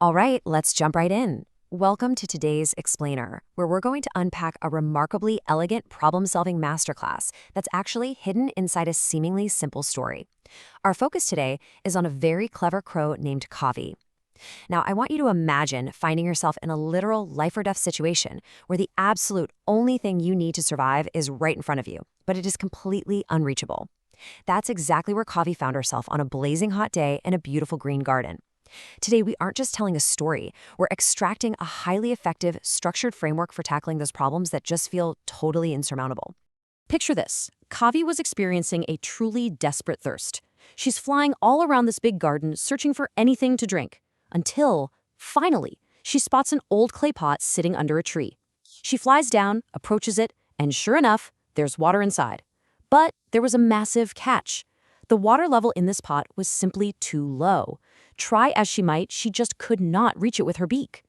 All right, let's jump right in. Welcome to today's Explainer, where we're going to unpack a remarkably elegant problem-solving masterclass that's actually hidden inside a seemingly simple story. Our focus today is on a very clever crow named Kavi. Now, I want you to imagine finding yourself in a literal life-or-death situation where the absolute only thing you need to survive is right in front of you, but it is completely unreachable. That's exactly where Kavi found herself on a blazing hot day in a beautiful green garden. Today, we aren't just telling a story, we're extracting a highly effective, structured framework for tackling those problems that just feel totally insurmountable. Picture this. Kavi was experiencing a truly desperate thirst. She's flying all around this big garden, searching for anything to drink. Until, finally, she spots an old clay pot sitting under a tree. She flies down, approaches it, and sure enough, there's water inside. But there was a massive catch. The water level in this pot was simply too low. Try as she might, she just could not reach it with her beak.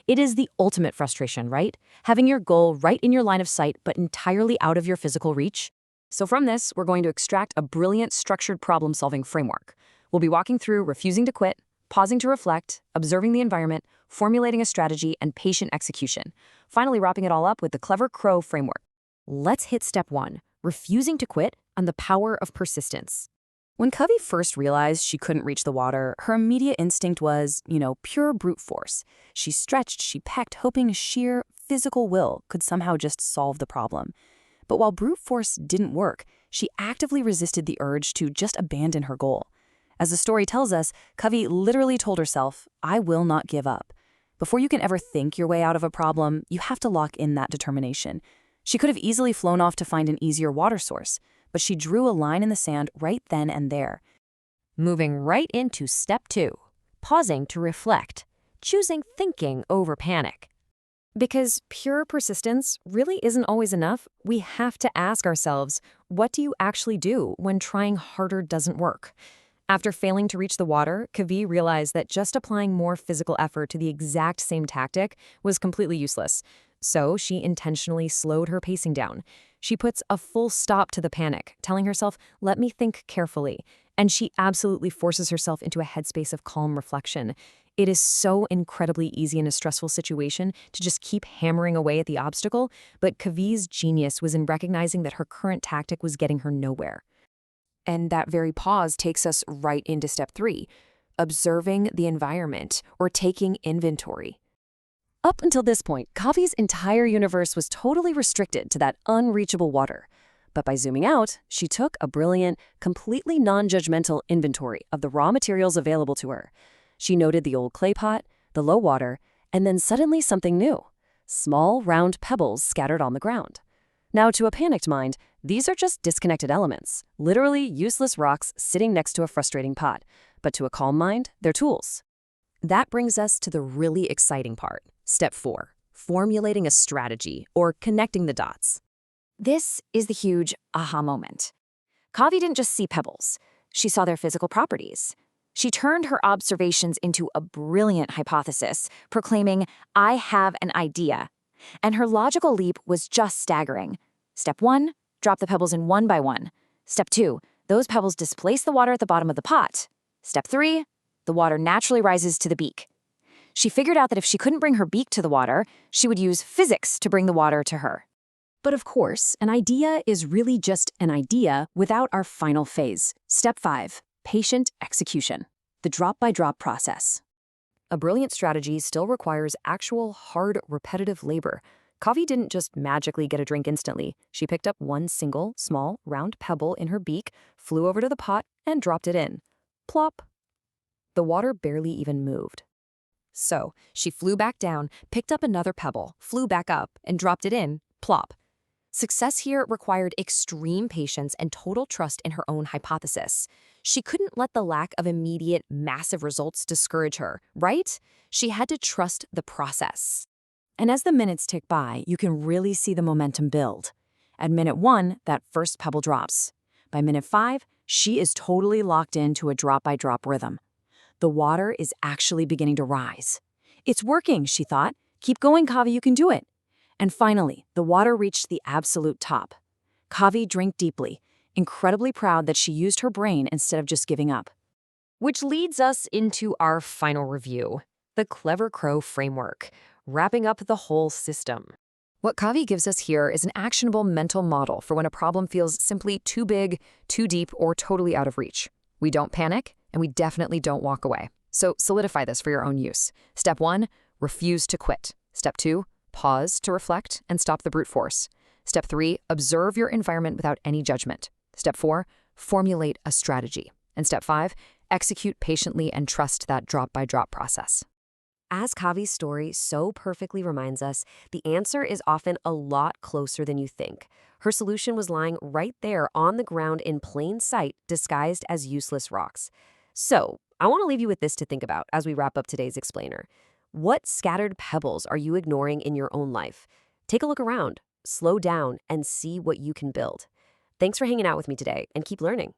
It is the ultimate frustration, right? Having your goal right in your line of sight, but entirely out of your physical reach. So from this, we're going to extract a brilliant structured problem-solving framework. We'll be walking through refusing to quit, pausing to reflect, observing the environment, formulating a strategy, and patient execution. Finally, wrapping it all up with the clever crow framework. Let's hit step 1, refusing to quit and the power of persistence. When Kavi first realized she couldn't reach the water, her immediate instinct was, pure brute force. She stretched, she pecked, hoping sheer physical will could somehow just solve the problem. But while brute force didn't work, she actively resisted the urge to just abandon her goal. As the story tells us, Kavi literally told herself, "I will not give up." Before you can ever think your way out of a problem, you have to lock in that determination. She could have easily flown off to find an easier water source, but she drew a line in the sand right then and there. Moving right into step 2, pausing to reflect, choosing thinking over panic. Because pure persistence really isn't always enough, we have to ask ourselves, what do you actually do when trying harder doesn't work? After failing to reach the water, Kavi realized that just applying more physical effort to the exact same tactic was completely useless. So she intentionally slowed her pacing down. She puts a full stop to the panic, telling herself, let me think carefully. And she absolutely forces herself into a headspace of calm reflection. It is so incredibly easy in a stressful situation to just keep hammering away at the obstacle, but Kavi's genius was in recognizing that her current tactic was getting her nowhere. And that very pause takes us right into step 3, observing the environment or taking inventory. Up until this point, Kavi's entire universe was totally restricted to that unreachable water. But by zooming out, she took a brilliant, completely non-judgmental inventory of the raw materials available to her. She noted the old clay pot, the low water, and then suddenly something new. Small, round pebbles scattered on the ground. Now, to a panicked mind, these are just disconnected elements, literally useless rocks sitting next to a frustrating pot. But to a calm mind, they're tools. That brings us to the really exciting part. Step 4, formulating a strategy or connecting the dots. This is the huge aha moment. Kavi didn't just see pebbles. She saw their physical properties. She turned her observations into a brilliant hypothesis, proclaiming, I have an idea. And her logical leap was just staggering. Step 1, drop the pebbles in one by one. Step 2, those pebbles displace the water at the bottom of the pot. Step 3, the water naturally rises to the beak. She figured out that if she couldn't bring her beak to the water, she would use physics to bring the water to her. But of course, an idea is really just an idea without our final phase. Step 5, patient execution, the drop-by-drop process. A brilliant strategy still requires actual, hard, repetitive labor. Kavi didn't just magically get a drink instantly. She picked up one single, small, round pebble in her beak, flew over to the pot, and dropped it in. Plop. The water barely even moved. So, she flew back down, picked up another pebble, flew back up, and dropped it in. Plop. Success here required extreme patience and total trust in her own hypothesis. She couldn't let the lack of immediate, massive results discourage her, right? She had to trust the process. And as the minutes tick by, you can really see the momentum build. At minute 1, that first pebble drops. By minute 5, she is totally locked into a drop-by-drop rhythm. The water is actually beginning to rise. It's working, she thought. Keep going, Kavi, you can do it. And finally, the water reached the absolute top. Kavi drank deeply, incredibly proud that she used her brain instead of just giving up. Which leads us into our final review. The clever crow framework, wrapping up the whole system. What Kavi gives us here is an actionable mental model for when a problem feels simply too big, too deep, or totally out of reach. We don't panic, and we definitely don't walk away. So solidify this for your own use. Step 1, refuse to quit. Step 2, pause to reflect and stop the brute force. Step 3, observe your environment without any judgment. Step 4, formulate a strategy. And step 5, execute patiently and trust that drop-by-drop process. As Kavi's story so perfectly reminds us, the answer is often a lot closer than you think. Her solution was lying right there on the ground in plain sight, disguised as useless rocks. So, I want to leave you with this to think about as we wrap up today's explainer. What scattered pebbles are you ignoring in your own life? Take a look around, slow down, and see what you can build. Thanks for hanging out with me today, and keep learning.